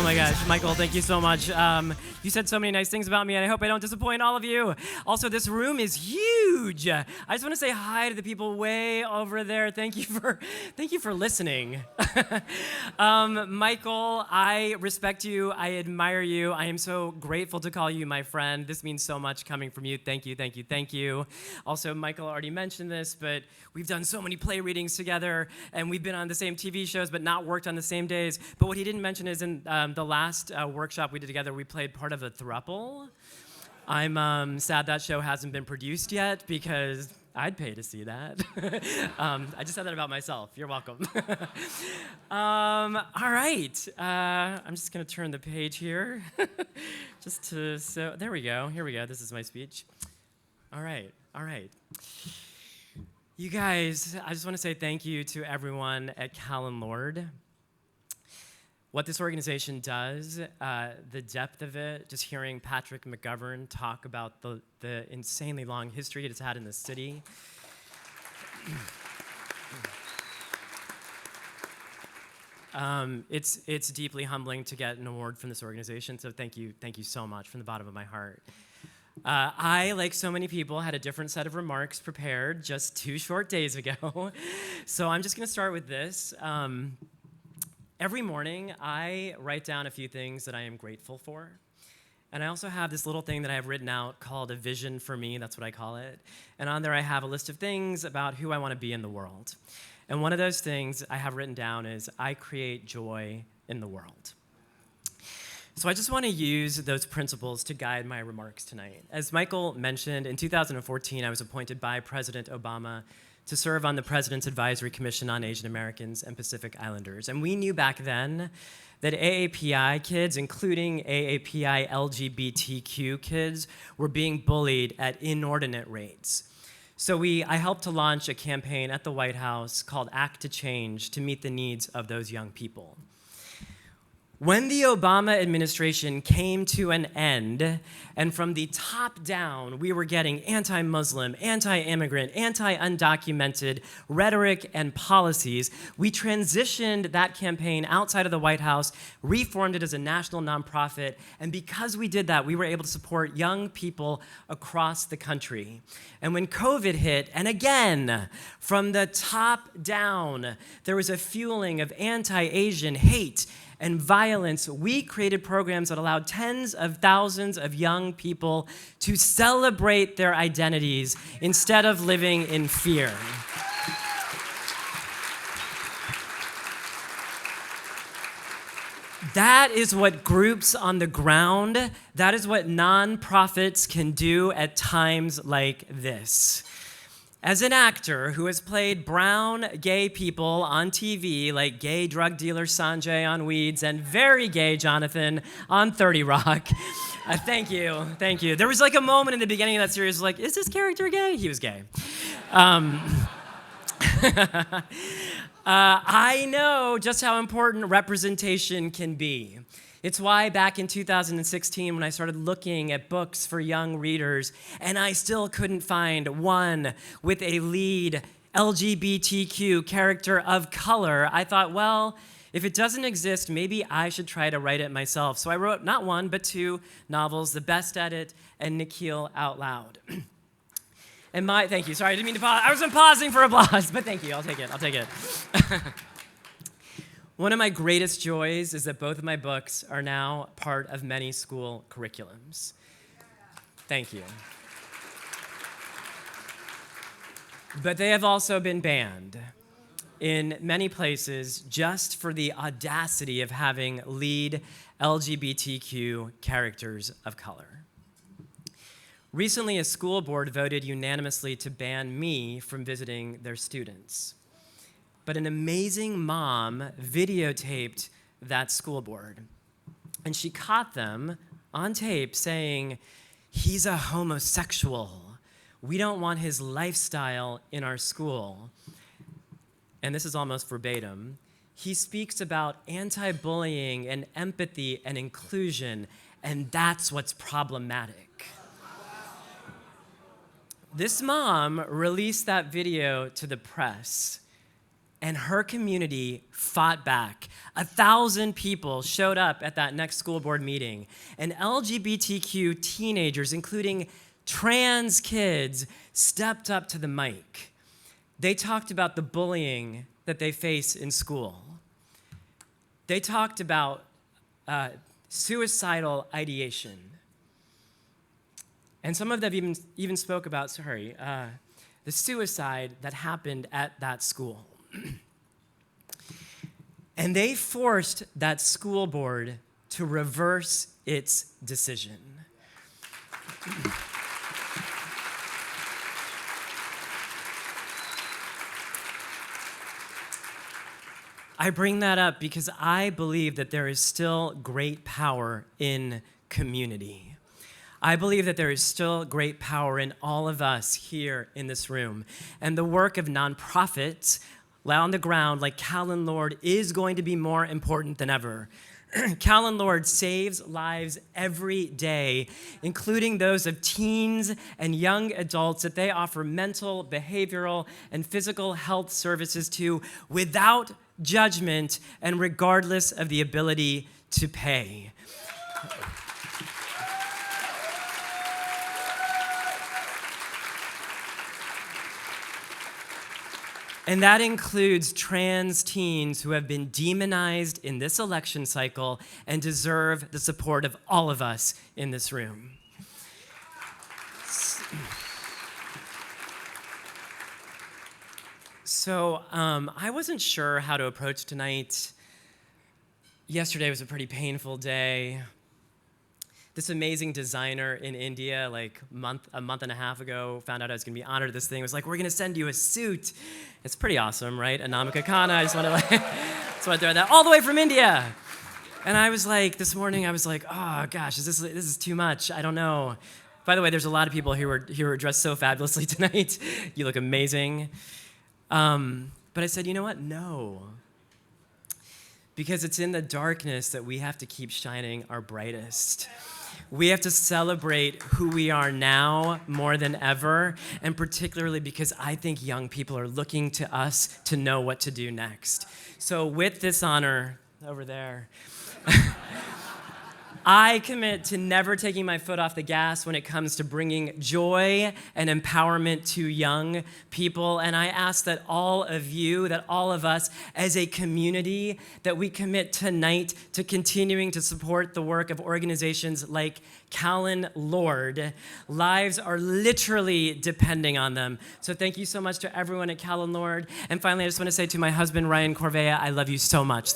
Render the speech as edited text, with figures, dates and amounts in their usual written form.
my gosh, Michael, thank you so much. You said so many nice things about me, and I hope I don't disappoint all of you. Also, this room is huge. I just want to say hi to the people way over there. Thank you for listening. Michael, I respect you. I admire you. I am so grateful to call you my friend. This means so much coming from you. Thank you, thank you, thank you. Also, Michael already mentioned this, but we've done so many play readings together, and we've been on the same TV shows, but not worked on the same days. But what he didn't mention is in the last workshop we did together, we played part of a throuple. I'm sad that show hasn't been produced yet because I'd pay to see that. I just said that about myself. You're welcome. All right. I'm just going to turn the page here. So there we go. Here we go. This is my speech. All right. You guys, I just want to say thank you to everyone at Callen-Lorde. What this organization does, the depth of it, just hearing Patrick McGovern talk about the insanely long history it has had in the city. It's deeply humbling to get an award from this organization, so thank you so much from the bottom of my heart. I, like so many people, had a different set of remarks prepared just 2 short days ago, so I'm just going to start with this. Every morning, I write down a few things that I am grateful for. And I also have this little thing that I have written out called a vision for me, that's what I call it. And on there I have a list of things about who I want to be in the world. And one of those things I have written down is I create joy in the world. So I just want to use those principles to guide my remarks tonight. As Michael mentioned, in 2014, I was appointed by President Obama to serve on the President's Advisory Commission on Asian Americans and Pacific Islanders. And we knew back then that AAPI kids, including AAPI LGBTQ kids, were being bullied at inordinate rates. So I helped to launch a campaign at the White House called Act to Change to meet the needs of those young people. When the Obama administration came to an end, and from the top down, we were getting anti-Muslim, anti-immigrant, anti-undocumented rhetoric and policies, we transitioned that campaign outside of the White House, reformed it as a national nonprofit, and because we did that, we were able to support young people across the country. And when COVID hit, and again, from the top down, there was a fueling of anti-Asian hate and violence. We created programs that allowed tens of thousands of young people to celebrate their identities instead of living in fear. That is what groups on the ground, that is what nonprofits can do at times like this. As an actor who has played brown gay people on TV, like gay drug dealer Sanjay on Weeds and very gay Jonathan on 30 Rock, thank you. There was like a moment in the beginning of that series like, is this character gay? He was gay. I know just how important representation can be. It's why back in 2016, when I started looking at books for young readers, and I still couldn't find one with a lead LGBTQ character of color, I thought, well, if it doesn't exist, maybe I should try to write it myself. So I wrote not one, but 2 novels, The Best at It and Nikhil Out Loud. And thank you, sorry, I didn't mean to pause. I wasn't pausing for applause, but thank you, I'll take it. One of my greatest joys is that both of my books are now part of many school curriculums. Thank you. But they have also been banned in many places just for the audacity of having lead LGBTQ characters of color. Recently, a school board voted unanimously to ban me from visiting their students. But an amazing mom videotaped that school board. And she caught them on tape saying, "He's a homosexual. We don't want his lifestyle in our school." And this is almost verbatim. "He speaks about anti-bullying and empathy and inclusion, and that's what's problematic." This mom released that video to the press. and her community fought back. 1,000 people showed up at that next school board meeting, and LGBTQ teenagers, including trans kids, stepped up to the mic. They talked about the bullying that they face in school. They talked about suicidal ideation. And some of them even spoke about, the suicide that happened at that school. And they forced that school board to reverse its decision. I bring that up because I believe that there is still great power in community. I believe that there is still great power in all of us here in this room. And the work of nonprofits on the ground like Callen-Lorde is going to be more important than ever. Callen-Lorde saves lives every day, including those of teens and young adults that they offer mental, behavioral, and physical health services to without judgment and regardless of the ability to pay. And that includes trans teens who have been demonized in this election cycle and deserve the support of all of us in this room. So I wasn't sure how to approach tonight. Yesterday was a pretty painful day. This amazing designer in India, like a month and a half ago, found out I was going to be honored at this thing. Was like, "We're going to send you a suit." It's pretty awesome, right? Anamika Khanna. I just want to throw that all the way from India. And I was like, this morning, I was like, "Oh gosh, this is too much. I don't know." By the way, there's a lot of people who are dressed so fabulously tonight. You look amazing. But I said, you know what? No. Because it's in the darkness that we have to keep shining our brightest. We have to celebrate who we are now more than ever, and particularly because I think young people are looking to us to know what to do next. So with this honor over there, I commit to never taking my foot off the gas when it comes to bringing joy and empowerment to young people. And I ask that all of you, that all of us as a community, that we commit tonight to continuing to support the work of organizations like Callen-Lorde. Lives are literally depending on them. So thank you so much to everyone at Callen-Lorde. And finally, I just want to say to my husband, Ryan Corvea, I love you so much.